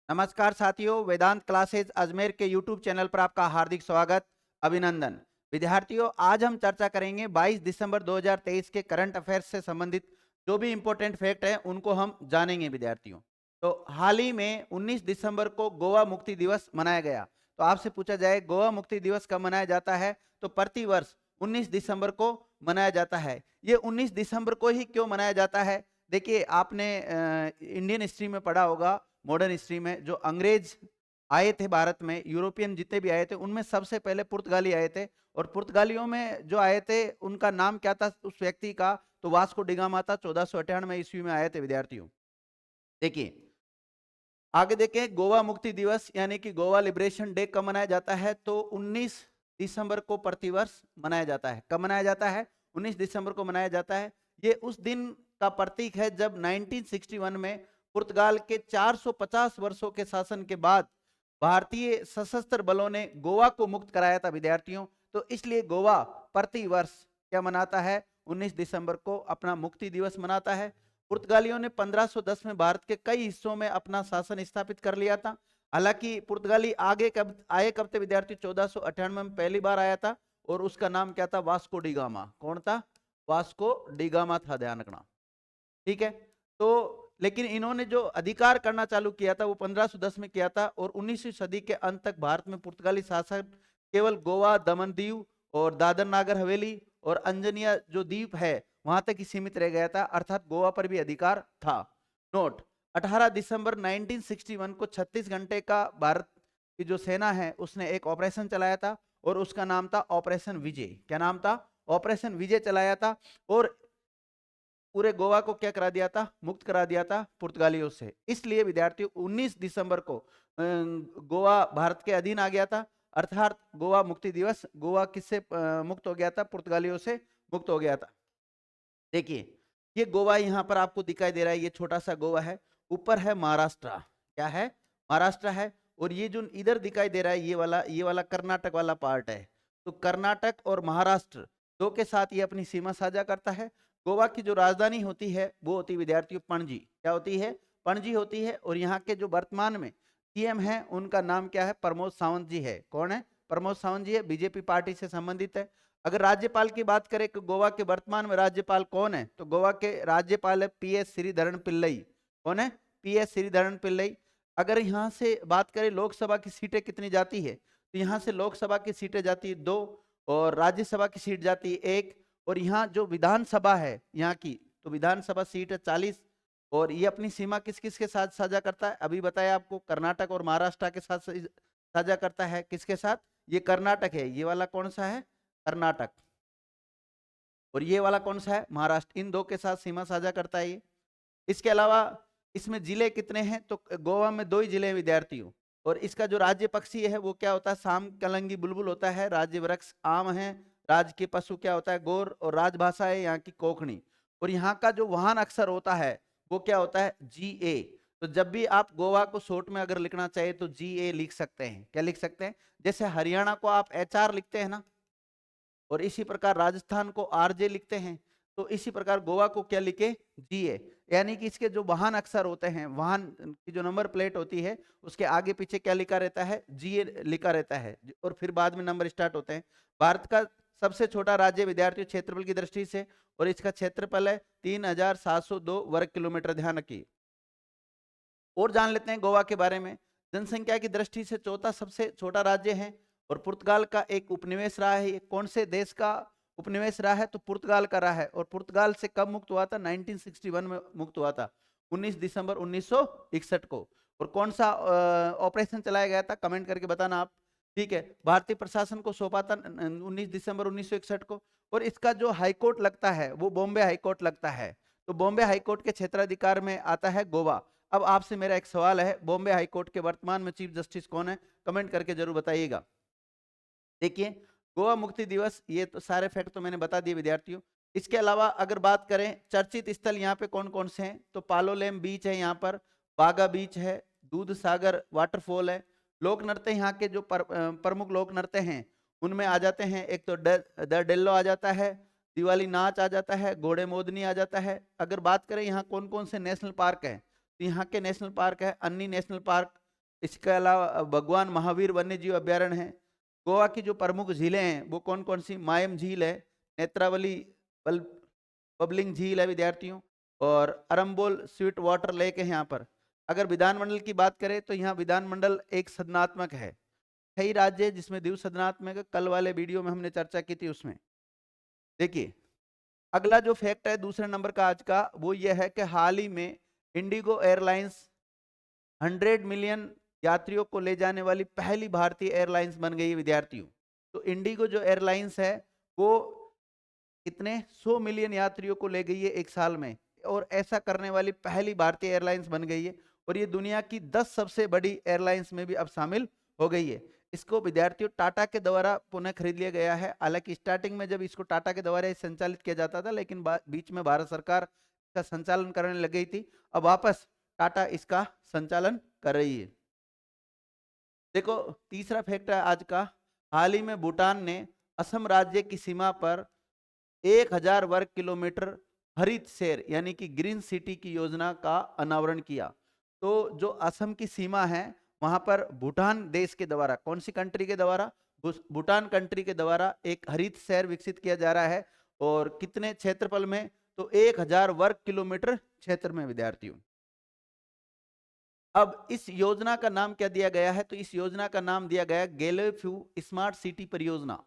नमस्कार साथियों, वेदांत क्लासेस अजमेर के यूट्यूब चैनल पर आपका हार्दिक स्वागत, अभिनंदन। विद्यार्थियों, आज हम चर्चा करेंगे 22 दिसंबर 2023 के करंट अफेयर्स से संबंधित जो भी इंपॉर्टेंट फैक्ट है उनको हम जानेंगे विद्यार्थियों। तो हाल ही में 19 दिसंबर को गोवा मुक्ति दिवस मनाया गया। तो आपसे पूछा जाए गोवा मुक्ति दिवस कब मनाया जाता है, तो प्रतिवर्ष 19 दिसंबर को मनाया जाता है। ये 19 दिसंबर को ही क्यों मनाया जाता है? देखिए, आपने इंडियन हिस्ट्री में पढ़ा होगा, मॉडर्न हिस्ट्री में जो अंग्रेज आए थे भारत में, यूरोपियन जितने भी आए थे उनमें सबसे पहले पुर्तगाली आए थे। और पुर्तगालियों में जो आए थे उनका नाम क्या था उस व्यक्ति का, तो वास्को डिगामा था। 1498 ईस्वी में आए थे विद्यार्थियों। देखिए आगे देखें, गोवा मुक्ति दिवस यानी कि गोवा लिबरेशन डे कब मनाया जाता है, तो 19 दिसंबर को प्रतिवर्ष मनाया जाता है। कब मनाया जाता है? 19 दिसंबर को मनाया जाता है। ये उस दिन का प्रतीक है जब 1961 में पुर्तगाल के 450 वर्षों के शासन के बाद भारतीय सशस्त्र बलों ने गोवा को मुक्त कराया था विद्यार्थियों। तो इसलिए गोवा प्रतिवर्ष क्या मनाता है? 19 दिसंबर को अपना मुक्ति दिवस मनाता है। पुर्तगालियों ने 1510 में भारत के कई हिस्सों में अपना शासन स्थापित कर लिया था। हालांकि पुर्तगाली आगे कब थे विद्यार्थी? 1498 में पहली बार आया था और उसका नाम क्या था? Vasco da Gama. कौन था? वास्को डिगामा था, ध्यान रखना। ठीक है। तो लेकिन इन्होंने जो अधिकार करना चालू किया था वो 1510 में किया था और 19वीं सदी के अंत तक भारत में पुर्तगाली शासन केवल गोवा, दमन दीव और दादर नागर हवेली और अंजनिया जो द्वीप है वहां तक ही सीमित रह गया था, अर्थात गोवा पर भी अधिकार था। नोट, 18 दिसंबर 1961 को 36 घंटे का भारत की जो सेना है उसने एक ऑपरेशन चलाया था और उसका नाम था ऑपरेशन विजय। क्या नाम था? ऑपरेशन विजय चलाया था और पूरे गोवा को क्या करा दिया था? मुक्त करा दिया था पुर्तगालियों से। इसलिए विद्यार्थियों 19 दिसंबर को गोवा भारत के अधीन आ गया था, अर्थात गोवा मुक्ति दिवस। गोवा किससे मुक्त हो गया था? पुर्तगालियों से मुक्त हो गया था। देखिए, ये गोवा यहाँ पर आपको दिखाई दे रहा है, ये छोटा सा गोवा है। ऊपर है महाराष्ट्र। क्या है? महाराष्ट्र है। और ये जो इधर दिखाई दे रहा है ये वाला कर्नाटक वाला पार्ट है। तो कर्नाटक और महाराष्ट्र दो के साथ ये अपनी सीमा साझा करता है। गोवा की जो राजधानी होती है वो होती है विद्यार्थियों पणजी। क्या होती है? पणजी होती है। और यहाँ के जो वर्तमान में सीएम है उनका नाम क्या है? प्रमोद सावंत जी है। कौन है? प्रमोद सावंत जी है, बीजेपी पार्टी से संबंधित है। अगर राज्यपाल की बात करें कि गोवा के वर्तमान में राज्यपाल कौन है, तो गोवा के राज्यपाल है पीएस श्रीधरन पिल्लई। कौन है? पीएस श्रीधरन पिल्लई। अगर यहाँ से बात करें लोकसभा की सीटें कितनी जाती है, तो यहाँ से लोकसभा की सीटें जाती है 2 और राज्यसभा की सीट जाती है 1। और यहाँ जो विधानसभा है यहाँ की, तो विधानसभा सीट है 40। और ये अपनी सीमा किस किस के साथ साझा करता है? अभी बताया आपको, कर्नाटक और महाराष्ट्र के साथ साझा करता है। किसके साथ? ये कर्नाटक है। ये वाला कौन सा है? कर्नाटक। और ये वाला कौन सा है? महाराष्ट्र। इन दो के साथ सीमा साझा करता है ये। इसके अलावा इसमें जिले कितने हैं? तो गोवा में 2 ही जिले हैं विद्यार्थियों। और इसका जो राज्य पक्षी है वो क्या होता है? शाम कलंगी बुलबुल होता है। राज्य वृक्ष आम है। राज्य के पशु क्या होता है? गोर। और राजभाषा है यहाँ की कोंकणी। और यहाँ का जो वाहन अक्षर होता है वो क्या होता है? GA। तो जब भी आप गोवा को शॉर्ट में अगर लिखना चाहिए तो GA लिख सकते हैं। क्या लिख सकते हैं? जैसे हरियाणा को आप HR लिखते हैं ना, और इसी प्रकार राजस्थान को RJ लिखते हैं, तो इसी प्रकार गोवा को क्या लिखे? GA। यानी कि इसके जो वाहन अक्षर होते हैं, वाहन की जो नंबर प्लेट होती है उसके आगे पीछे क्या लिखा रहता है? GA लिखा रहता है और फिर बाद में नंबर स्टार्ट होते हैं। भारत का सबसे छोटा राज्य विद्यार्थियों क्षेत्रफल की दृष्टि से, और इसका क्षेत्रफल है 3702 वर्ग किलोमीटर। ध्यान रखिए। और जान लेते हैं गोवा के बारे में। जनसंख्या की दृष्टि से चौथा सबसे छोटा राज्य है और पुर्तगाल का एक उपनिवेश रहा है। ये कौन से देश का उपनिवेश रहा है? तो पुर्तगाल का रहा है। और पुर्तगाल से कब मुक्त हुआ था? 1961 में मुक्त हुआ था, 19 दिसंबर 1961 को। और कौन सा ऑपरेशन चलाया गया था? कमेंट करके बताना आप। ठीक है। भारतीय प्रशासन को सौंपा था 19 दिसंबर 1961 को। और इसका जो हाईकोर्ट लगता है वो बॉम्बे हाईकोर्ट लगता है। तो बॉम्बे हाईकोर्ट के क्षेत्राधिकार में आता है गोवा। अब आपसे मेरा एक सवाल है, बॉम्बे हाईकोर्ट के वर्तमान में चीफ जस्टिस कौन है? कमेंट करके जरूर बताइएगा। देखिए, गोवा मुक्ति दिवस, ये तो सारे फैक्ट तो मैंने बता दिए विद्यार्थियों। इसके अलावा अगर बात करें चर्चित स्थल यहाँ पे कौन कौन से हैं, तो पालोलेम बीच है यहाँ पर, बागा बीच है, दूध सागर वाटरफॉल है। लोक नृत्य यहाँ के जो प्रमुख लोक नृत्य हैं उनमें आ जाते हैं, एक तो द डेल्लो आ जाता है, दिवाली नाच आ जाता है, घोड़े मोदनी आ जाता है। अगर बात करें यहाँ कौन कौन से नेशनल पार्क है, तो यहाँ के नेशनल पार्क है अन्नी नेशनल पार्क, इसके अलावा भगवान महावीर वन्य जीव अभ्यारण्य है। गोवा की जो प्रमुख झीलें हैं वो कौन कौन सी? मायम झील है, नेत्रावली बबलिंग झील है विद्यार्थियों, और अरम्बोल स्वीट वाटर लेक है यहाँ पर। अगर विधानमंडल की बात करें तो यहाँ विधानमंडल एक सदनात्मक है। कई राज्य है जिसमें द्विव सदनात्मक है, कल वाले वीडियो में हमने चर्चा की थी उसमें। देखिए अगला जो फैक्ट है दूसरे नंबर का आज का, वो ये है कि हाल ही में इंडिगो एयरलाइंस 100 मिलियन यात्रियों को ले जाने वाली पहली भारतीय एयरलाइंस बन गई है विद्यार्थियों। तो इंडिगो जो एयरलाइंस है वो कितने 100 मिलियन यात्रियों को ले गई है एक साल में, और ऐसा करने वाली पहली भारतीय एयरलाइंस बन गई है, और ये दुनिया की 10 सबसे बड़ी एयरलाइंस में भी अब शामिल हो गई है। इसको विद्यार्थियों टाटा के द्वारा पुनः खरीद लिया गया है। हालांकि स्टार्टिंग में जब इसको टाटा के द्वारा संचालित किया जाता था, लेकिन बीच में भारत सरकार इसका संचालन करने लग गई थी। अब वापस टाटा इसका संचालन कर रही है। देखो तीसरा फैक्ट है आज का, हाल ही में भूटान ने असम राज्य की सीमा पर 1000 वर्ग किलोमीटर हरित शहर यानी कि ग्रीन सिटी की योजना का अनावरण किया। तो जो असम की सीमा है वहां पर भूटान देश के द्वारा, कौन सी कंट्री के द्वारा? भूटान कंट्री के द्वारा एक हरित शहर विकसित किया जा रहा है। और कितने क्षेत्रफल में? तो 1000 वर्ग किलोमीटर क्षेत्र में विद्यार्थियों। अब इस योजना का नाम क्या दिया गया है? तो इस योजना का नाम दिया गया गेलेफ्यू स्मार्ट सिटी परियोजना।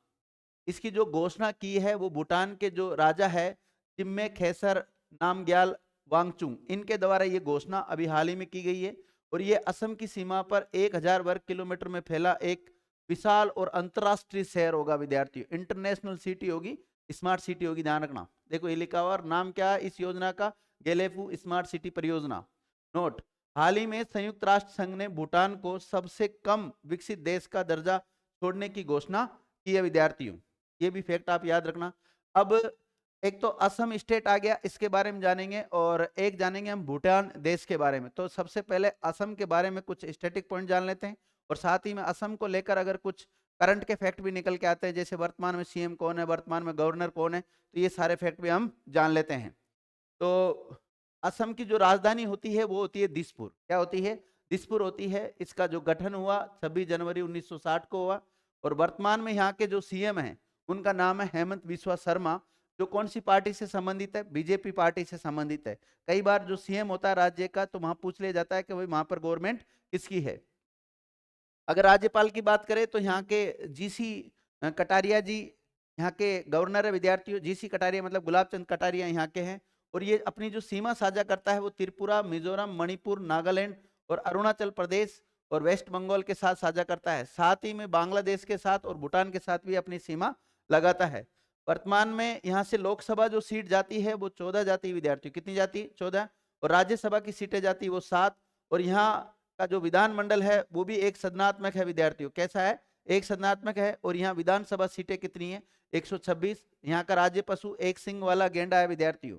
इसकी जो घोषणा की है वो भूटान के जो राजा है जिम्मे खेसर नामग्याल वांगचुंग, इनके द्वारा ये घोषणा अभी हाल ही में की गई है। और ये असम की सीमा पर 1000 वर्ग किलोमीटर में फैला एक विशाल और अंतरराष्ट्रीय शहर होगा विद्यार्थियों। इंटरनेशनल सिटी होगी, स्मार्ट सिटी होगी, ध्यान रखना। देखो ये लिखा हुआ, और नाम क्या है इस योजना का? गेलेफू स्मार्ट सिटी परियोजना। नोट, हाल ही में संयुक्त राष्ट्र संघ ने भूटान को सबसे कम विकसित देश का दर्जा छोड़ने की घोषणा की है विद्यार्थियों। ये भी फैक्ट आप याद रखना। अब एक तो असम स्टेट आ गया, इसके बारे में जानेंगे, और एक जानेंगे हम भूटान देश के बारे में। तो सबसे पहले असम के बारे में कुछ स्टैटिक पॉइंट जान लेते हैं, और साथ ही में असम को लेकर अगर कुछ करंट के फैक्ट भी निकल के आते हैं, जैसे वर्तमान में सीएम कौन है, वर्तमान में गवर्नर कौन है, तो ये सारे फैक्ट भी हम जान लेते हैं। तो असम की जो राजधानी होती है वो होती है दिसपुर। क्या होती है? दिसपुर होती है। इसका जो गठन हुआ 26 जनवरी 1960 को हुआ, और वर्तमान में यहाँ के जो सीएम हैं उनका नाम है हेमंत बिस्वा शर्मा, जो कौन सी पार्टी से संबंधित है? बीजेपी पार्टी से संबंधित है। कई बार जो सीएम होता है राज्य का, तो वहां पूछ लिया जाता है कि भाई वहां पर गवर्नमेंट किसकी है। अगर राज्यपाल की बात करें तो यहाँ के जीसी कटारिया जी यहाँ के गवर्नर है विद्यार्थियों। जीसी कटारिया मतलब गुलाब चंद कटारिया यहाँ के हैं। और ये अपनी जो सीमा साझा करता है वो त्रिपुरा, मिजोरम, मणिपुर, नागालैंड और अरुणाचल प्रदेश और वेस्ट बंगाल के साथ साझा करता है। साथ ही में बांग्लादेश के साथ और भूटान के साथ भी अपनी सीमा लगाता है। वर्तमान में यहाँ से लोकसभा जो सीट जाती है वो 14 जाती है विद्यार्थियों। कितनी जाती? 14। और राज्यसभा की सीटें जाती है वो 7। और यहाँ का जो विधानमंडल है वो भी एक सदनात्मक है विद्यार्थियों। कैसा है? एक सदनात्मक है। और यहाँ विधानसभा सीटें कितनी है? 126। यहाँ का राज्य पशु एक सिंग वाला गेंडा है विद्यार्थियों।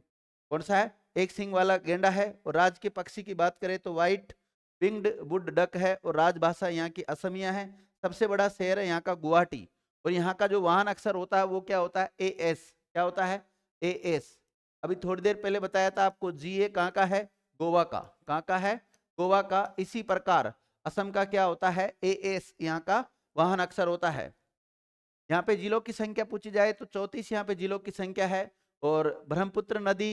कौन सा है? एक सिंग वाला गेंडा है। और राज्य के पक्षी की बात करें तो व्हाइट विंग्ड वुड डक है। और राजभाषा यहाँ की असमिया है। सबसे बड़ा शहर है यहाँ का गुवाहाटी। और यहाँ का जो वाहन अक्षर होता है वो क्या होता है? एएस। क्या होता है? एएस। अभी थोड़ी देर पहले बताया था आपको जीए कहाँ का है? गोवा का। कहाँ का है? गोवा का। इसी प्रकार असम का क्या होता है? एएस यहाँ का वाहन अक्षर होता है। यहाँ पे जिलों की संख्या पूछी जाए तो 34 यहाँ पे जिलों की संख्या है। और ब्रह्मपुत्र नदी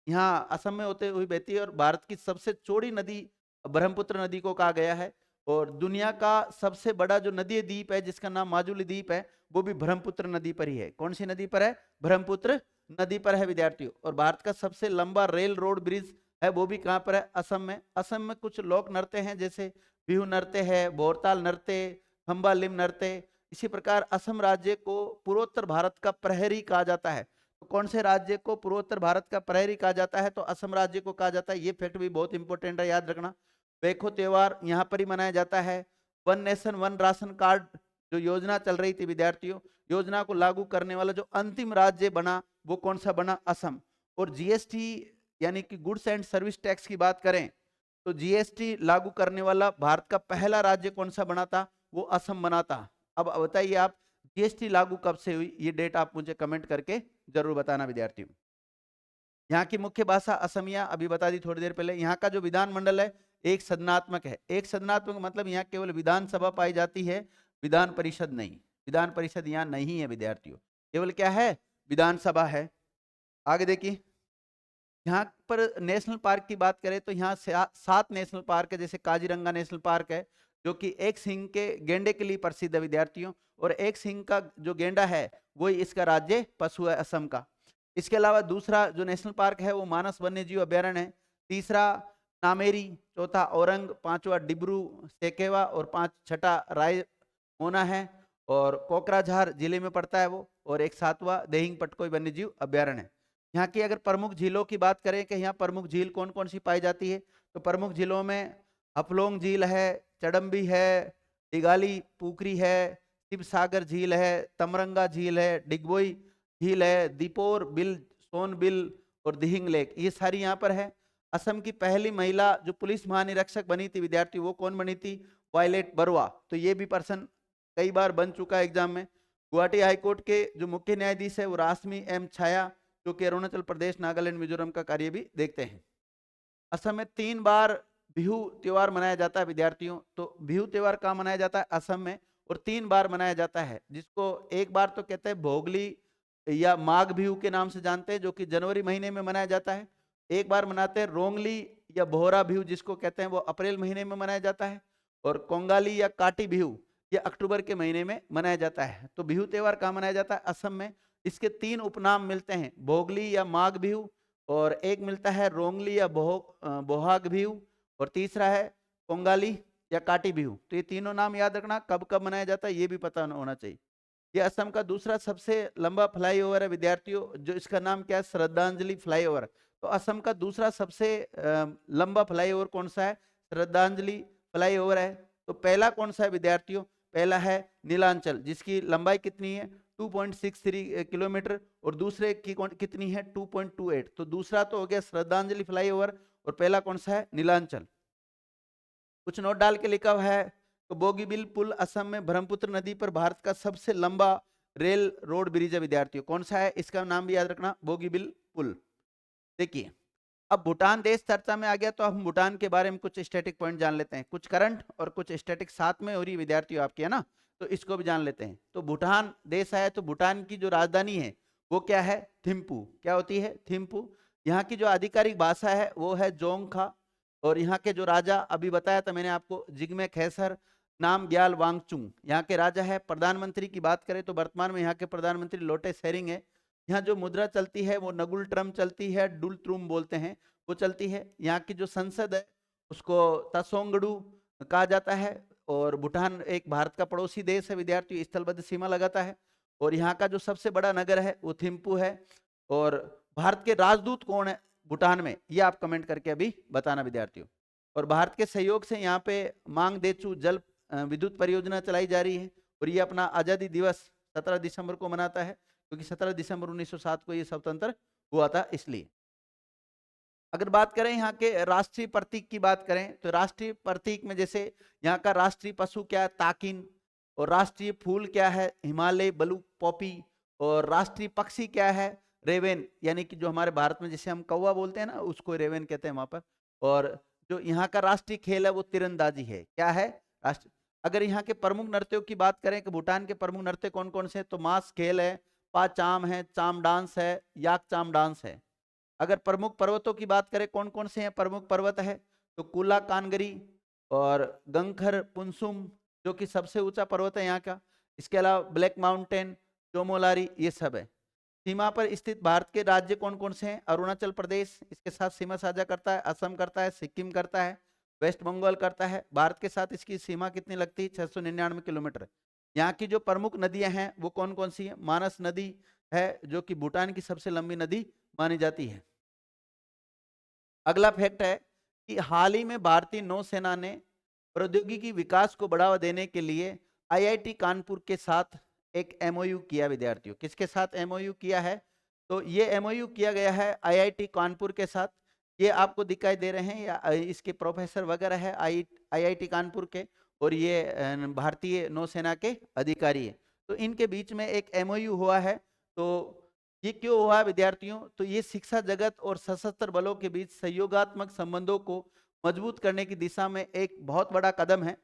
यहाँ असम में होते हुए बहती है। और भारत की सबसे चौड़ी नदी ब्रह्मपुत्र नदी को कहा गया है। और दुनिया का सबसे बड़ा जो नदी द्वीप है जिसका नाम माजुली द्वीप है वो भी ब्रह्मपुत्र नदी पर ही है। कौन सी नदी पर है? ब्रह्मपुत्र नदी पर है विद्यार्थियों। और भारत का सबसे लंबा रेल रोड ब्रिज है वो भी कहाँ पर है? असम में। असम में कुछ लोक नृत्य हैं जैसे बिहू नृत्य है, भोरताल नृत्य, खम्बा लिम नृत्य। इसी प्रकार असम राज्य को पूर्वोत्तर भारत का प्रहरी कहा जाता है। तो कौन से राज्य को पूर्वोत्तर भारत का प्रहरी कहा जाता है? तो असम राज्य को कहा जाता है। ये फैक्ट भी बहुत इंपॉर्टेंट है, याद रखना। बेखो त्योहार यहाँ पर ही मनाया जाता है। One nation one ration card जो योजना चल रही थी विद्यार्थियों, योजना को लागू करने वाला जो अंतिम राज्य बना वो कौन सा बना? असम। और जीएसटी यानी कि गुड्स एंड सर्विस टैक्स की बात करें तो जीएसटी लागू करने वाला भारत का पहला राज्य कौन सा बना था? वो असम बना था। अब बताइए आप जीएसटी लागू कब से हुई? ये डेट आप मुझे कमेंट करके जरूर बताना विद्यार्थियों। यहाँ की मुख्य भाषा असमिया, अभी बता दी थोड़ी देर पहले। यहाँ का जो विधानमंडल है एक सदनात्मक है। एक सदनात्मक मतलब यहाँ केवल विधानसभा पाई जाती है, विधान परिषद नहीं। विधान परिषद यहाँ नहीं है विद्यार्थियों, केवल क्या है, विधानसभा है। आगे देखिए, यहाँ पर नेशनल पार्क की बात करें तो यहाँ 7 नेशनल पार्क है, जैसे काजीरंगा नेशनल पार्क है जो कि एक सिंह के गेंडे के लिए प्रसिद्ध है विद्यार्थियों, और एक सिंह का जो गेंडा है वही इसका राज्य पशु है असम का। इसके अलावा दूसरा जो नेशनल पार्क है वो मानस वन्यजीव अभ्यारण्य है, तीसरा नामेरी, चौथा औरंग, पांचवा डिब्रू सेकेवा और छठा रायमोना है, और कोकराझार जिले में पड़ता है वो, और एक सातवां देहिंग पटकोई वन्यजीव अभ्यारण्य है। यहाँ की अगर प्रमुख झीलों की बात करें कि यहाँ प्रमुख झील कौन कौन सी पाई जाती है, तो प्रमुख झीलों में हफलोंग झील है, चडम्बी है, दिगाली पुकरी है, शिव सागर झील है, तमरंगा झील है, डिगबोई झील है, दीपोर बिल, सोनबिल और दिहिंग लेक, ये सारी यहाँ पर है। असम की पहली महिला जो पुलिस महानिरीक्षक बनी थी विद्यार्थी, वो कौन बनी थी, वायलेट बरुआ, तो ये भी पर्सन कई बार बन चुका है एग्जाम में। गुवाहाटी हाईकोर्ट के जो मुख्य न्यायाधीश है वो राशमी एम छाया, जो कि अरुणाचल प्रदेश, नागालैंड, मिजोरम का कार्य भी देखते हैं। असम में 3 बार बिहू त्योहार मनाया जाता है विद्यार्थियों, तो बिहू त्योहार कहाँ मनाया जाता है, असम में, और 3 बार मनाया जाता है, जिसको एक बार तो कहते हैं भोगली या माघ बिहू के नाम से जानते हैं, जो कि जनवरी महीने में मनाया जाता है। एक बार मनाते हैं रोंगली या बोहरा बिहू जिसको कहते हैं, वो अप्रैल महीने में मनाया जाता है, और कोंगाली या काटी बिहू ये अक्टूबर के महीने में मनाया जाता है। तो बिहू त्योहार कहाँ मनाया जाता है, असम में। इसके 3 उपनाम मिलते हैं, भोगली या माघ बिहू, और एक मिलता है रोंगली या बोहाग बिहू, और तीसरा है कोंगाली या काटी बिहू। तो ये तीनों नाम याद रखना, कब कब मनाया जाता है ये भी पता होना चाहिए। ये असम का दूसरा सबसे लंबा फ्लाईओवर है विद्यार्थियों, जो इसका नाम क्या है, श्रद्धांजलि फ्लाईओवर। तो असम का दूसरा सबसे लंबा फ्लाईओवर कौन सा है, श्रद्धांजलि फ्लाईओवर है। तो पहला कौन सा है विद्यार्थियों, पहला है नीलांचल, जिसकी लंबाई कितनी है 2.63 किलोमीटर, और दूसरे की कितनी है 2.28। तो दूसरा तो हो गया श्रद्धांजलि फ्लाईओवर, और पहला कौन सा है, नीलांचल। कुछ नोट डाल के लिखा हुआ है, तो बोगीबिल पुल असम में ब्रह्मपुत्र नदी पर भारत का सबसे लंबा रेल रोड ब्रिज है विद्यार्थियों, कौन सा है, इसका नाम भी याद रखना, बोगीबिल पुल। देखिए, अब भूटान देश चर्चा में आ गया, तो हम भूटान के बारे में कुछ स्टैटिक पॉइंट जान लेते हैं, कुछ करंट और कुछ स्टैटिक साथ में हो रही विद्यार्थियों आपकी, है ना, तो इसको भी जान लेते हैं। तो भूटान देश है, तो भूटान की जो राजधानी है वो क्या है, थिम्पू। क्या होती है, थिम्पू। यहाँ की जो आधिकारिक भाषा है वो है जोंगखा, और यहाँ के जो राजा अभी बताया था मैंने आपको, जिग्मे खेसर नाम ग्याल वांगचुंग यहाँ के राजा है। प्रधानमंत्री की बात करें तो वर्तमान में यहाँ के प्रधानमंत्री लोटे शेरिंग है। यहाँ जो मुद्रा चलती है वो नगुल ट्रम चलती है, डुल ट्रूम बोलते हैं, वो चलती है। यहाँ की जो संसद है उसको तसोंगडू कहा जाता है, और भूटान एक भारत का पड़ोसी देश है विद्यार्थियों, स्थलबद्ध सीमा लगाता है, और यहाँ का जो सबसे बड़ा नगर है वो थिम्पू है। और भारत के राजदूत कौन है भूटान में, ये आप कमेंट करके अभी बताना विद्यार्थियों। और भारत के सहयोग से यहाँ पे मांग देचू जल विद्युत परियोजना चलाई जा रही है, और ये अपना आजादी दिवस 17 दिसंबर को मनाता है, क्योंकि 17 दिसंबर 1907 को ये स्वतंत्र हुआ था इसलिए। अगर बात करें यहाँ के राष्ट्रीय प्रतीक की बात करें, तो राष्ट्रीय प्रतीक में जैसे यहाँ का राष्ट्रीय पशु क्या है, ताकिन, और राष्ट्रीय फूल क्या है, हिमालय ब्लू पॉपी, और राष्ट्रीय पक्षी क्या है, रेवेन, यानी कि जो हमारे भारत में जैसे हम कौवा बोलते हैं ना, उसको रेवेन कहते हैं वहां पर। और जो यहाँ का राष्ट्रीय खेल है वो तीरंदाजी है। क्या है, राष्ट्रीय। अगर यहाँ के प्रमुख नृत्यों की बात करें कि भूटान के प्रमुख नृत्य कौन कौन से, तो मास खेल है, पा चाम है, चाम डांस है, याक चाम डांस है। अगर प्रमुख पर्वतों की बात करें कौन कौन से हैं प्रमुख पर्वत है, तो कुला कानगरी और गंखर पुनसुम, जो कि सबसे ऊंचा पर्वत है यहाँ का। इसके अलावा ब्लैक माउंटेन, चोमोलारी, ये सब है। सीमा पर स्थित भारत के राज्य कौन कौन से हैं, अरुणाचल प्रदेश इसके साथ सीमा साझा करता है, असम करता है, सिक्किम करता है, वेस्ट बंगाल करता है। भारत के साथ इसकी सीमा कितनी लगती है, 699 किलोमीटर। यहाँ की जो प्रमुख नदियां हैं वो कौन कौन सी है, मानस नदी है जो कि भूटान की सबसे लंबी नदी मानी जाती है। अगला फैक्ट है कि हाल ही में भारतीय नौसेना ने प्रौद्योगिकी विकास को बढ़ावा देने के लिए आईआईटी कानपुर के साथ एक एमओयू किया विद्यार्थियों। किसके साथ एमओयू किया है, तो ये एमओयू किया गया है आईआईटी कानपुर के साथ। ये आपको दिखाई दे रहे हैं, या इसके प्रोफेसर वगैरह है आईआईटी कानपुर के, और ये भारतीय नौसेना के अधिकारी है। तो इनके बीच में एक एमओयू हुआ है। तो ये क्यों हुआ विद्यार्थियों, तो ये शिक्षा जगत और सशस्त्र बलों के बीच सहयोगात्मक संबंधों को मजबूत करने की दिशा में एक बहुत बड़ा कदम है।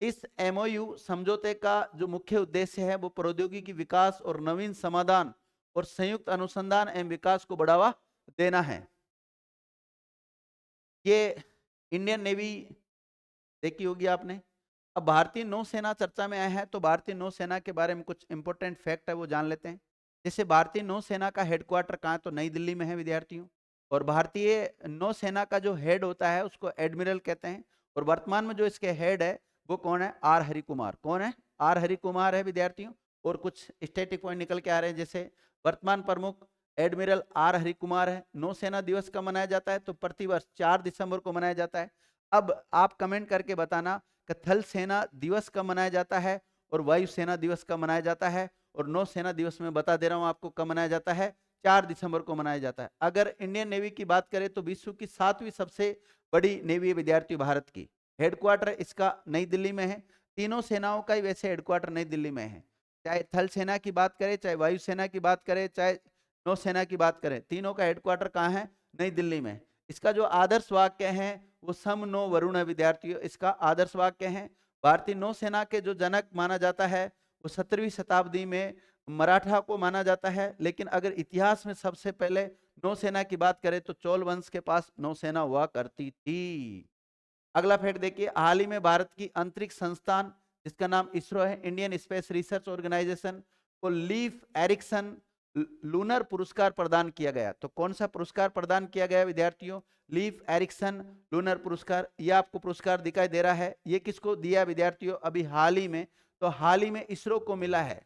इस एमओयू समझौते का जो मुख्य उद्देश्य है वो प्रौद्योगिकी विकास और नवीन समाधान और संयुक्त अनुसंधान एवं विकास को बढ़ावा देना है। ये इंडियन नेवी देखी होगी आपने। अब भारतीय नौसेना चर्चा में आया है तो भारतीय नौसेना के बारे में कुछ इंपॉर्टेंट फैक्ट है वो जान लेते हैं। जैसे भारतीय नौसेना का हेडक्वार्टर कहाँ है, तो नई दिल्ली में है विद्यार्थियों। और भारतीय नौसेना का जो हेड होता है उसको एडमिरल कहते हैं। और वर्तमान में जो इसके हेड है वो कौन है, आर हरि कुमार। कौन है, आर हरि कुमार है विद्यार्थियों। और कुछ स्टैटिक पॉइंट निकल के आ रहे हैं, जैसे वर्तमान प्रमुख एडमिरल आर हरि कुमार है। नौसेना दिवस कब मनाया जाता है, तो प्रतिवर्ष 4 दिसंबर को मनाया जाता है। अब आप कमेंट करके बताना कि थल सेना दिवस कब मनाया जाता है और वायुसेना दिवस कब मनाया जाता है। और नौसेना दिवस में बता दे रहा हूं आपको कब मनाया जाता है, 4 दिसंबर को मनाया जाता है। अगर इंडियन नेवी की बात करें तो विश्व की 7वीं सबसे बड़ी नेवी विद्यार्थी भारत की। हेडक्वार्टर इसका नई दिल्ली में है। तीनों सेनाओं का ही वैसे हेडक्वार्टर नई दिल्ली में है। चाहे थल सेना की बात करें, चाहे वायुसेना की बात करें, चाहे नौसेना की बात करें, तीनों का हेडक्वार्टर कहाँ है, नई दिल्ली में। इसका जो आदर्श वाक्य है वो सम नो वरुण है विद्यार्थियों, इसका आदर्श वाक्य है। भारतीय नौसेना के जो जनक माना जाता है वो 17वीं शताब्दी में मराठा को माना जाता है। लेकिन अगर इतिहास में सबसे पहले नौसेना की बात करें तो चोल वंश के पास नौसेना हुआ करती थी। अगला फैक्ट देखिए, हाल ही में भारत की अंतरिक्ष संस्थान जिसका नाम इसरो है, इंडियन स्पेस रिसर्च ऑर्गेनाइजेशन, को लीफ एरिक्सन लूनर पुरस्कार प्रदान किया गया। तो कौन सा पुरस्कार प्रदान किया गया विद्यार्थियों, लीफ एरिक्सन लूनर पुरस्कार। ये आपको पुरस्कार दिखाई दे रहा है, ये किसको दिया विद्यार्थियों, अभी हाल ही में। तो हाल ही में इसरो को मिला है।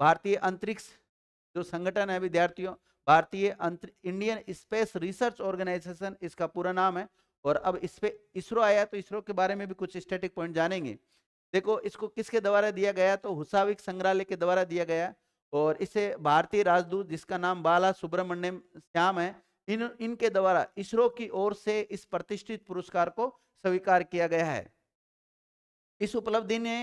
भारतीय अंतरिक्ष जो संगठन है विद्यार्थियों, भारतीय इंडियन स्पेस रिसर्च ऑर्गेनाइजेशन इसका पूरा नाम है। और अब इस पे इसरो आया तो इसरो के बारे में भी कुछ स्टैटिक पॉइंट जानेंगे। देखो इसको किसके द्वारा दिया गया, तो हुसाविक संग्रहालय के द्वारा दिया गया। और इसे भारतीय राजदूत जिसका नाम बाला सुब्रमण्यम श्याम है, इनके द्वारा इसरो की ओर से इस प्रतिष्ठित पुरस्कार को स्वीकार किया गया है। इस उपलब्धि ने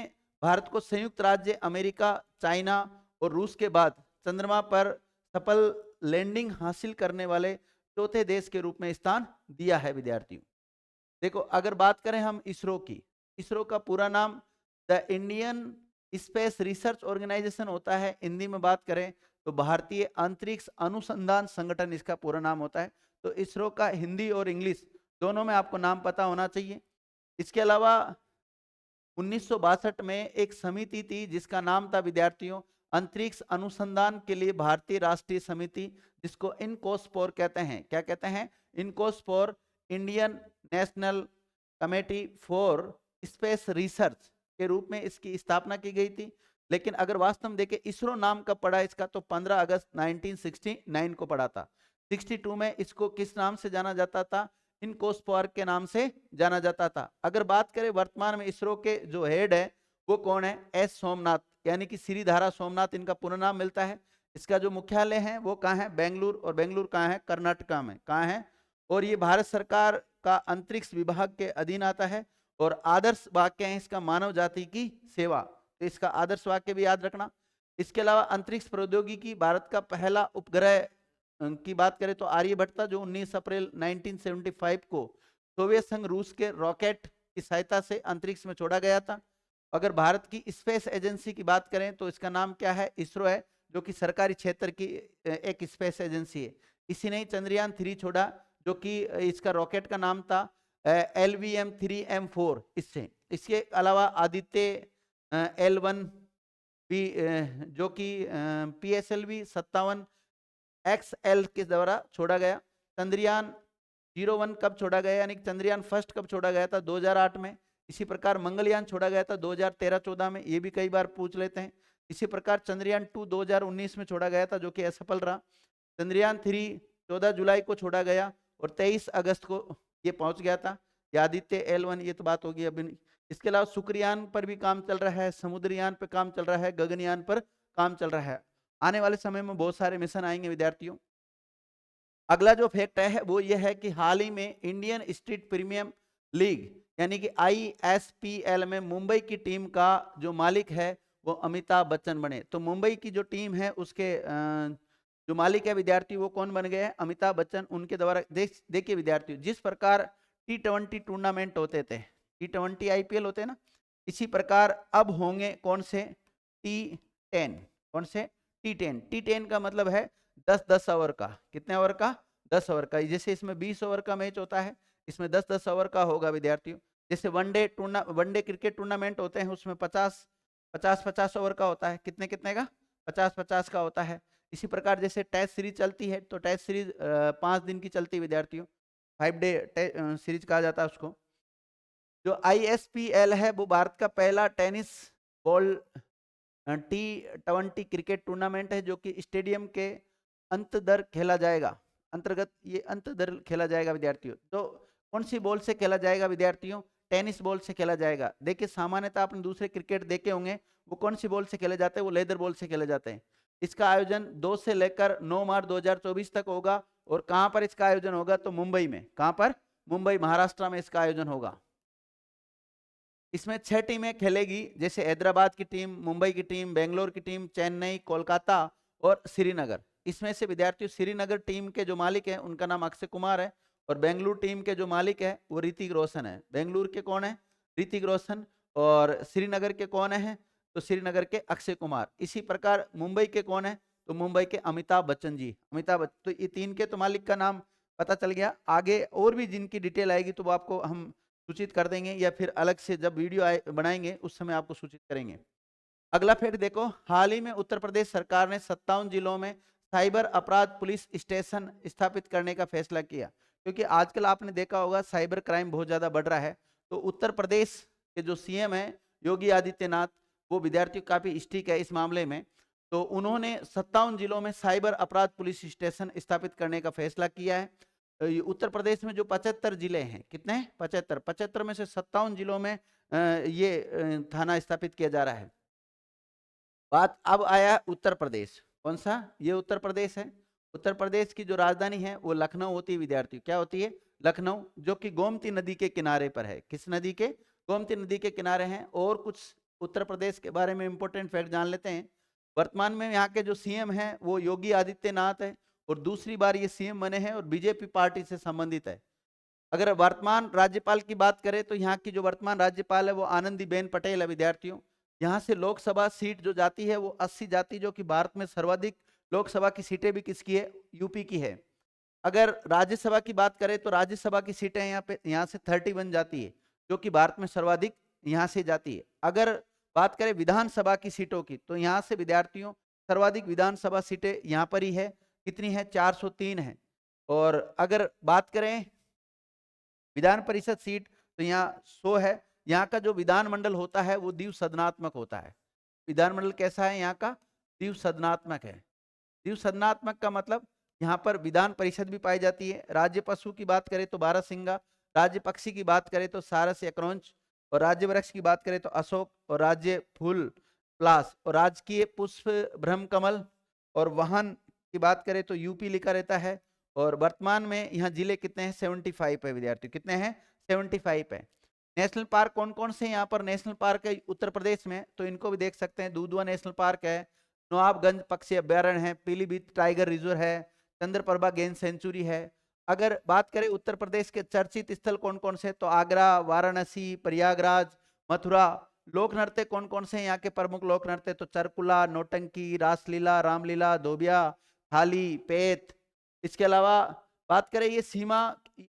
भारत को संयुक्त राज्य अमेरिका, चाइना और रूस के बाद चंद्रमा पर सफल लैंडिंग हासिल करने वाले चौथे देश के रूप में स्थान दिया है विद्यार्थियों। देखो अगर बात करें हम इसरो की, इसरो का पूरा नाम the Indian space research organisation होता है। हिंदी में बात करें तो भारतीय अंतरिक्ष अनुसंधान संगठन इसका पूरा नाम होता है। तो इसरो का हिंदी और इंग्लिश दोनों में आपको नाम पता होना चाहिए। इसके अलावा 1962 में एक समिति थी जिसका नाम था विद्यार्थियों अंतरिक्ष अनुसंधान के लिए भारतीय राष्ट्रीय समिति, जिसको इनकोस्पोर कहते हैं। क्या कहते हैं, INCOSPAR, Indian national committee for space research के रूप में इसकी स्थापना की गई थी। लेकिन अगर वास्तव में देखें इसरो नाम कब पड़ा इसका, तो 15 अगस्त 1969 को पड़ा था। 62 में इसको किस नाम से जाना जाता था, इनकोस्पोर के नाम से जाना जाता था। अगर बात करें वर्तमान में इसरो के जो हेड है वो कौन है, एस सोमनाथ, यानी कि श्रीधारा सोमनाथ इनका पूरा नाम मिलता है। इसका जो मुख्यालय है वो कहाँ है, बेंगलुरु। और बेंगलुरु कहाँ है, कर्नाटका में। कहाँ है, और ये भारत सरकार का अंतरिक्ष विभाग के अधीन आता है। और आदर्श वाक्य है इसका, मानव जाति की सेवा। तो इसका आदर्श वाक्य भी याद रखना। इसके अलावा अंतरिक्ष प्रौद्योगिकी, भारत का पहला उपग्रह की बात करें तो आर्यभट्ट था, जो 19 अप्रैल 1975 को सोवियत संघ रूस के रॉकेट की सहायता से अंतरिक्ष में छोड़ा गया था। अगर भारत की स्पेस एजेंसी की बात करें तो इसका नाम क्या है, इसरो है, जो कि सरकारी क्षेत्र की एक स्पेस एजेंसी है। इसी ने चंद्रयान-3 छोड़ा, जो कि इसका रॉकेट का नाम था LVM-3M4। इसके अलावा आदित्य L1 भी जो कि PSLV 57 XL के द्वारा छोड़ा गया। चंद्रयान 01 कब छोड़ा गया, यानी चंद्रयान फर्स्ट कब छोड़ा गया था, 2008 में। इसी प्रकार मंगलयान छोड़ा गया था 2013-14 में, ये भी कई बार पूछ लेते हैं। इसी प्रकार चंद्रयान 2 2019 में छोड़ा गया था, जो कि असफल रहा। चंद्रयान 3 14 जुलाई को छोड़ा गया और 23 अगस्त को ये पहुंच गया था। ये आदित्य L1, ये तो बात होगी अभी। इसके अलावा शुक्रयान पर भी काम चल रहा है, समुद्रयान पर काम चल रहा है, गगनयान पर काम चल रहा है। आने वाले समय में बहुत सारे मिशन आएंगे विद्यार्थियों। अगला जो फैक्ट है वो ये है कि हाल ही में इंडियन स्ट्रीट प्रीमियम लीग यानी कि ISPL में मुंबई की टीम का जो मालिक है वो अमिताभ बच्चन बने। तो मुंबई की जो टीम है उसके जो मालिक है विद्यार्थी वो कौन बन गए हैं, अमिताभ बच्चन। उनके द्वारा देखिए विद्यार्थियों, जिस प्रकार T20 टूर्नामेंट होते थे, T20 IPL होते ना, इसी प्रकार अब होंगे कौन से T10, कौन से T10। T10 का मतलब है 10-10 ओवर का, कितने ओवर का, 10 ओवर का। जैसे इसमें 20 ओवर का मैच होता है, इसमें 10-10 ओवर का होगा विद्यार्थियों। जैसे वनडे क्रिकेट टूर्नामेंट होते हैं, उसमें 50-50 ओवर का होता है, कितने कितने का, 50-50 का होता है। इसी प्रकार जैसे टेस्ट सीरीज चलती है, तो टेस्ट सीरीज 5 दिन की चलती है विद्यार्थियों, 5 डे सीरीज कहा जाता है उसको। जो ISPL है वो भारत का पहला tennis ball T20 cricket tournament है, जो कि स्टेडियम के अंतर्गत खेला जाएगा, अंतर्गत ये अंतर्गत खेला जाएगा विद्यार्थियों। तो कौन सी बॉल से खेला जाएगा विद्यार्थियों, टेनिस बॉल से खेला जाएगा। देखिए सामान्यतः आपने दूसरे क्रिकेट देखे होंगे, वो कौन सी बॉल से खेले जाते हैं, वो लेदर बॉल से खेले जाते हैं। इसका आयोजन 2 से लेकर 9 मार्च 2024 तक होगा। और कहां पर इसका आयोजन होगा, तो मुंबई में। कहां पर, मुंबई महाराष्ट्र में इसका आयोजन होगा। इसमें 6 टीमें खेलेगी, जैसे हैदराबाद की टीम, मुंबई की टीम, बेंगलोर की टीम, चेन्नई, कोलकाता और श्रीनगर। इसमें से विद्यार्थियों श्रीनगर टीम के जो मालिक हैं उनका नाम अक्षय कुमार है, और बेंगलुरु टीम के जो मालिक है वो ऋतिक रोशन है। बेंगलुरु के कौन है, ऋतिक रोशन, और श्रीनगर के कौन है, तो श्रीनगर के अक्षय कुमार। इसी प्रकार मुंबई के कौन है, तो मुंबई के अमिताभ बच्चन जी, अमिताभ बच्चन। तो ये 3 के तो मालिक का नाम पता चल गया। आगे और भी जिनकी डिटेल आएगी तो वो आपको हम सूचित कर देंगे, या फिर अलग से जब वीडियो बनाएंगे उस समय आपको सूचित करेंगे। अगला फैक्ट देखो, हाल ही में उत्तर प्रदेश सरकार ने 57 जिलों में साइबर अपराध पुलिस स्टेशन स्थापित करने का फैसला किया। क्योंकि आजकल आपने देखा होगा साइबर क्राइम बहुत ज्यादा बढ़ रहा है, तो उत्तर प्रदेश के जो CM है योगी आदित्यनाथ, वो विद्यार्थियों काफी स्ट्रिक्ट है इस मामले में। तो उन्होंने 57 जिलों में साइबर अपराध पुलिस स्टेशन स्थापित करने का फैसला किया है। उत्तर प्रदेश में जो 75 जिले हैं, कितने हैं, 75 में से 57 जिलों में ये थाना स्थापित किया जा रहा है। बात अब आया उत्तर प्रदेश, कौन सा, ये उत्तर प्रदेश है। उत्तर प्रदेश की जो राजधानी है वो लखनऊ होती है विद्यार्थियों, क्या होती है, लखनऊ, जो कि गोमती नदी के किनारे पर है। किस नदी के, गोमती नदी के किनारे हैं। और कुछ उत्तर प्रदेश के बारे में इंपॉर्टेंट फैक्ट जान लेते हैं। वर्तमान में यहाँ के जो CM हैं वो योगी आदित्यनाथ है, और दूसरी बार ये CM बने हैं, और बीजेपी पार्टी से संबंधित है। अगर वर्तमान राज्यपाल की बात करें तो यहाँ की जो वर्तमान राज्यपाल है वो आनंदीबेन पटेल है विद्यार्थियों। यहाँ से लोकसभा सीट जो जाती है वो 80 जाती, जो कि भारत में सर्वाधिक लोकसभा की सीटें भी किसकी है, यूपी की है। अगर राज्यसभा की बात करें तो राज्यसभा की सीटें यहाँ से 31 जाती है, जो कि भारत में सर्वाधिक यहाँ से जाती है। अगर बात करें विधानसभा की सीटों की, तो यहाँ से विद्यार्थियों सर्वाधिक विधानसभा सीटें यहाँ पर ही है, कितनी है, 403 है। और अगर बात करें विधान परिषद सीट, तो यहाँ 100 है। यहाँ का जो विधानमंडल होता है वो द्विसदनात्मक सदनात्मक होता है। विधानमंडल कैसा है यहाँ का, द्विसदनात्मक सदनात्मक है। द्विसदनात्मक सदनात्मक का मतलब यहाँ पर विधान परिषद भी पाई जाती है। राज्य पशु की बात करें तो बारहसिंगा, राज्य पक्षी की बात करें तो सारस या क्रौंच, और राज्य वृक्ष की बात करें तो अशोक, और राज्य फूल प्लास, और राजकीय पुष्प ब्रह्म कमल, और वाहन की बात करें तो यूपी लिखा रहता है। और वर्तमान में यहाँ जिले कितने हैं, 75 है विद्यार्थी, कितने हैं, 75 है। नेशनल पार्क कौन कौन से यहाँ पर नेशनल पार्क है उत्तर प्रदेश में, तो इनको भी देख सकते हैं। दूधवा नेशनल पार्क है, नवाबगंज पक्षी अभ्यारण्य है, पीलीभीत टाइगर रिजर्व है, चंद्रप्रभा गेम सेंचुरी है। अगर बात करें उत्तर प्रदेश के चर्चित स्थल कौन कौन से, तो आगरा, वाराणसी, प्रयागराज, मथुरा। लोक नृत्य कौन कौन से यहाँ के प्रमुख लोक नृत्य, तो चरकुला, नौटंकी, रासलीला, रामलीला, धोबिया, थाली, पेत। इसके अलावा बात करें ये सीमा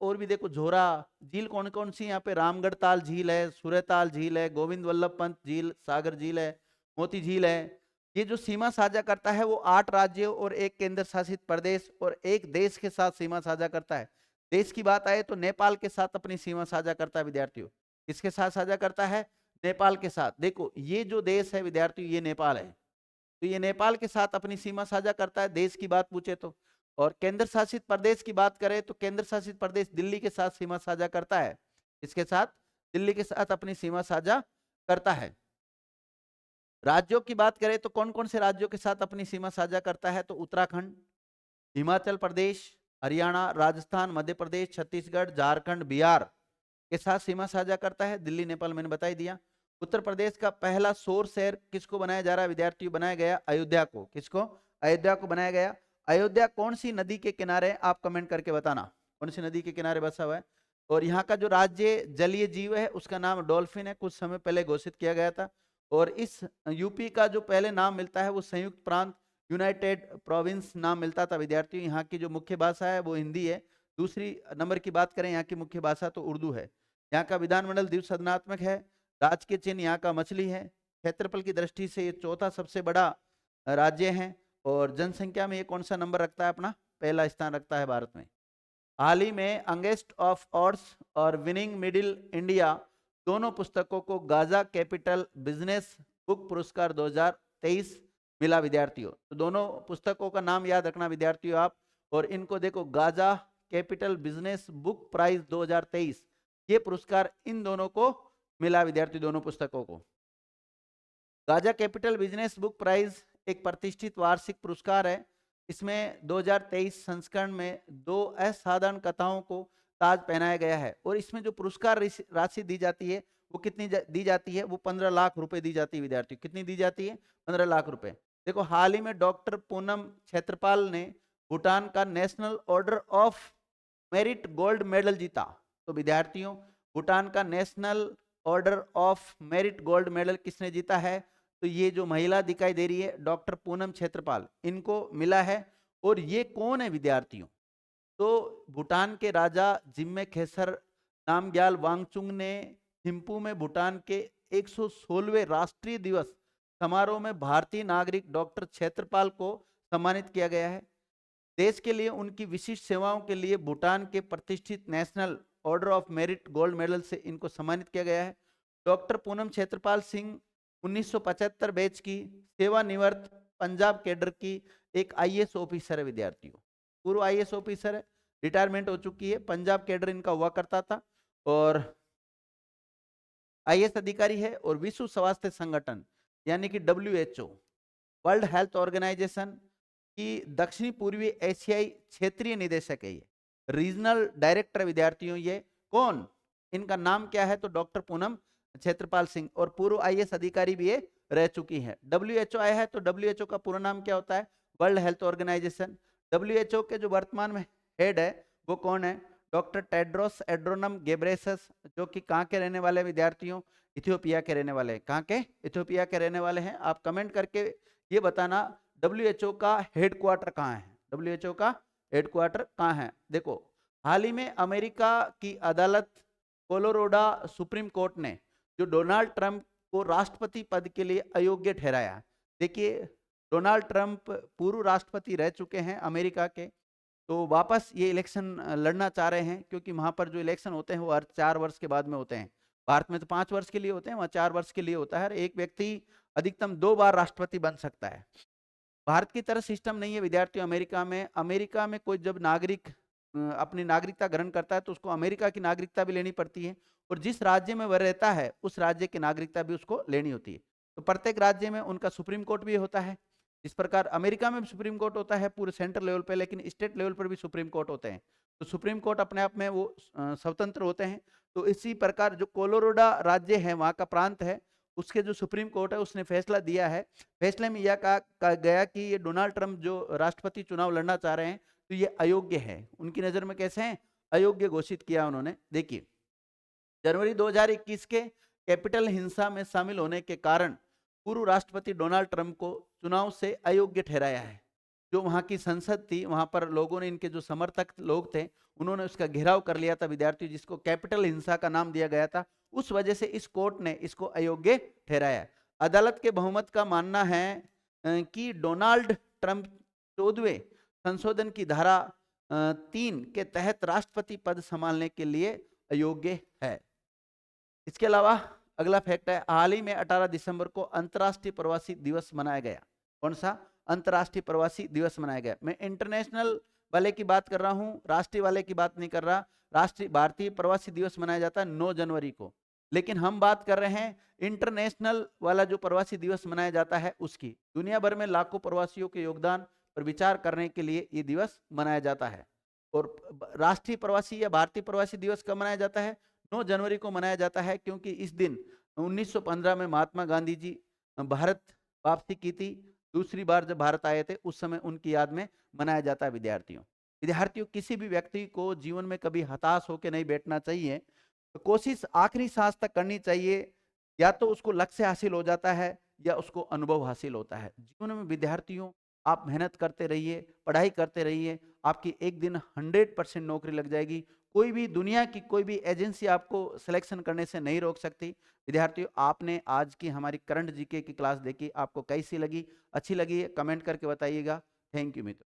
और भी देखो, झोरा झील कौन कौन सी यहाँ पे, रामगढ़ ताल झील है, सूर्यताल झील है, गोविंद वल्लभ पंत झील, सागर झील है, मोती झील है। ये जो सीमा साझा करता है वो 8 राज्यों और 1 केंद्र शासित प्रदेश और 1 देश के साथ सीमा साझा करता है। देश की बात आए तो नेपाल के साथ अपनी सीमा साझा करता है विद्यार्थियों। किसके साथ साझा करता है, नेपाल के साथ। देखो ये जो देश है विद्यार्थियों, ये नेपाल है, तो ये नेपाल के साथ अपनी सीमा साझा करता है, देश की बात पूछे तो। और केंद्र शासित प्रदेश की बात करें तो केंद्र शासित प्रदेश दिल्ली के साथ सीमा साझा करता है। इसके साथ, दिल्ली के साथ अपनी सीमा साझा करता है। राज्यों की बात करें तो कौन कौन से राज्यों के साथ अपनी सीमा साझा करता है, तो उत्तराखंड, हिमाचल प्रदेश, हरियाणा, राजस्थान, मध्य प्रदेश, छत्तीसगढ़, झारखंड, बिहार के साथ सीमा साझा करता है। दिल्ली नेपाल मैंने बता ही दिया। उत्तर प्रदेश का पहला सौर शहर किसको बनाया जा रहा है विद्यार्थियों, बनाया गया अयोध्या को। किसको, अयोध्या को बनाया गया। अयोध्या कौन सी नदी के किनारे, आप कमेंट करके बताना, कौन सी नदी के किनारे बसा हुआ है। और यहाँ का जो राज्य जलीय जीव है उसका नाम डॉल्फिन है, कुछ समय पहले घोषित किया गया था। और इस यूपी का जो पहले नाम मिलता है वो संयुक्त प्रांत यूनाइटेड प्रोविंस नाम मिलता था विद्यार्थियों। यहाँ की जो मुख्य भाषा है वो हिंदी है। दूसरी नंबर की बात करें यहाँ की मुख्य भाषा तो उर्दू है। यहाँ का विधानमंडल द्विसदनात्मक है। राजकीय चिन्ह यहाँ का मछली है। क्षेत्रफल की दृष्टि से ये चौथा सबसे बड़ा राज्य है। और जनसंख्या में ये कौन सा नंबर रखता है अपना? पहला स्थान रखता है भारत में। हाल ही में अंगेस्ट ऑफ ऑड्स और विनिंग मिडिल इंडिया दोनों पुस्तकों को गाजा कैपिटल बिजनेस बुक पुरस्कार 2023 मिला विद्यार्थियों। तो दोनों पुस्तकों का नाम याद रखना विद्यार्थियों आप। और इनको देखो, Gaja capital business book prize 2023, ये पुरस्कार इन दोनों को मिला विद्यार्थी, दोनों पुस्तकों को। Gaja capital business book prize एक प्रतिष्ठित वार्षिक पुरस्कार है। इसमें 2023 संस्करण में 2 असाधारण कथाओं को ताज पहनाया गया है। और इसमें जो पुरस्कार राशि दी जाती है वो कितनी दी जाती है? वो 15 लाख रुपए दी जाती है विद्यार्थियों। कितनी दी जाती है? 15 लाख रुपए। देखो, हाल ही में डॉक्टर पूनम क्षेत्रपाल ने भूटान का national order of merit gold medal जीता। तो विद्यार्थियों, भूटान का national order of merit gold medal किसने जीता है? तो ये जो महिला दिखाई दे रही है डॉक्टर पूनम क्षेत्रपाल, इनको मिला है। और ये कौन है विद्यार्थियों? तो भूटान के राजा जिम्मे खेसर नामग्याल वांगचुंग ने थिम्पू में भूटान के 116वें राष्ट्रीय दिवस समारोह में भारतीय नागरिक डॉक्टर क्षेत्रपाल को सम्मानित किया गया है। देश के लिए उनकी विशिष्ट सेवाओं के लिए भूटान के प्रतिष्ठित national order of merit gold medal से इनको सम्मानित किया गया है। डॉक्टर पूनम क्षेत्रपाल सिंह 1975 बैच की सेवानिवृत्त पंजाब कैडर की एक आईएएस ऑफिसर है विद्यार्थियों। पूर्व आईएएस ऑफिसर है, रिटायरमेंट हो चुकी है। पंजाब कैडर इनका हुआ करता था और आईएएस अधिकारी है। और विश्व स्वास्थ्य संगठन यानी कि WHO, वर्ल्ड हेल्थ ऑर्गेनाइजेशन की दक्षिणी पूर्वी एशियाई क्षेत्रीय निदेशक है ये, रीजनल डायरेक्टर विद्यार्थियों। ये कौन? इनका नाम क्या है? तो डॉक्टर पूनम क्षेत्रपाल सिंह। और पूर्व आईएएस अधिकारी भी ये रह चुकी हैं। WHO आया है तो WHO का पूरा नाम क्या होता है? World health organisation. WHO के जो वर्तमान में हेड है वो कौन है? डॉक्टर टेड्रोस एड्रोनम गेब्रेसस, जो कि कहाँ के रहने वाले विद्यार्थियों? इथियोपिया के रहने वाले हैं। कहाँ के? इथियोपिया के रहने वाले हैं। आप कमेंट करके ये बताना WHO का हेडक्वार्टर कहाँ है? WHO का हेडक्वार्टर कहाँ है? देखो, हाल ही में अमेरिका की अदालत कोलोराडो सुप्रीम कोर्ट ने जो डोनाल्ड ट्रंप को राष्ट्रपति पद के लिए अयोग्य ठहराया। देखिए, डोनाल्ड ट्रंप पूर्व राष्ट्रपति रह चुके हैं अमेरिका के, तो वापस ये इलेक्शन लड़ना चाह रहे हैं, क्योंकि वहां पर जो इलेक्शन होते हैं वो हर 4 वर्ष के बाद में होते हैं। भारत में तो 5 वर्ष के लिए होते हैं, वहां 4 वर्ष के लिए होता है। एक व्यक्ति अधिकतम 2 बार राष्ट्रपति बन सकता है। भारत की तरह सिस्टम नहीं है विद्यार्थियों। अमेरिका में कोई जब नागरिक अपनी नागरिकता ग्रहण करता है तो उसको अमेरिका की नागरिकता भी लेनी पड़ती है। और जिस राज्य में वह रहता है उस राज्य की नागरिकता भी उसको लेनी होती है। तो प्रत्येक राज्य में उनका सुप्रीम कोर्ट भी होता है। इस प्रकार अमेरिका में भी सुप्रीम कोर्ट होता है पूरे सेंट्रल लेवल पे, लेकिन स्टेट लेवल पर भी सुप्रीम कोर्ट होते हैं। तो सुप्रीम कोर्ट अपने आप में वो स्वतंत्र होते हैं। तो इसी प्रकार जो कोलोराडो राज्य है, वहाँ का प्रांत है, उसके जो सुप्रीम कोर्ट है उसने फैसला दिया है। फैसले में यह कहा गया कि ये डोनाल्ड ट्रंप जो राष्ट्रपति चुनाव लड़ना चाह रहे हैं तो ये अयोग्य है। उनकी नजर में कैसे हैं? अयोग्य घोषित किया उन्होंने। देखिए, जनवरी 2021 के कैपिटल हिंसा में शामिल होने के कारण पूर्व राष्ट्रपति डोनाल्ड ट्रंप को चुनाव से अयोग्य ठहराया है। जो वहां की संसद थी, वहां पर लोगों ने, इनके जो समर्थक लोग थे, उन्होंने उसका घेराव कर लिया था विद्यार्थियों, जिसको कैपिटल हिंसा का नाम दिया गया था। उस वजह से इस कोर्ट ने इसको अयोग्य ठहराया। अदालत के बहुमत का मानना है कि डोनाल्ड ट्रंप 14वें संशोधन की धारा 3 के तहत राष्ट्रपति पद संभालने के लिए अयोग्य है। इसके अलावा अगला फैक्ट है, हाल ही में 18 दिसंबर को अंतर्राष्ट्रीय प्रवासी दिवस मनाया गया। कौन सा? अंतर्राष्ट्रीय प्रवासी दिवस मनाया गया। मैं इंटरनेशनल वाले की बात कर रहा हूं, राष्ट्रीय वाले की बात नहीं कर रहा। राष्ट्रीय भारतीय प्रवासी दिवस मनाया जाता है 9 जनवरी को, लेकिन हम बात कर रहे हैं इंटरनेशनल वाला जो प्रवासी दिवस मनाया जाता है उसकी। दुनिया भर में लाखों प्रवासियों के योगदान पर विचार करने के लिए ये दिवस मनाया जाता है। और राष्ट्रीय प्रवासी या भारतीय प्रवासी दिवस कब मनाया जाता है? 9 जनवरी को मनाया जाता है, क्योंकि इस दिन 1915 में महात्मा गांधी जी भारत वापसी की थी। दूसरी बार जब भारत आए थे उस समय उनकी याद में मनाया जाता है विद्यार्थियों। विद्यार्थियों, किसी भी व्यक्ति को जीवन में कभी हताश होकर नहीं बैठना चाहिए। तो कोशिश आखिरी सांस तक करनी चाहिए। या तो उसको लक्ष्य हासिल हो जाता है या उसको अनुभव हासिल होता है। जीवन में विद्यार्थियों, आप मेहनत करते रहिए, पढ़ाई करते रहिए, आपकी एक दिन 100% नौकरी लग जाएगी। कोई भी दुनिया की कोई भी एजेंसी आपको सिलेक्शन करने से नहीं रोक सकती। विद्यार्थियों, आपने आज की हमारी करंट जीके की क्लास देखी, आपको कैसी लगी? अच्छी लगी है कमेंट करके बताइएगा। थैंक यू मित्रों।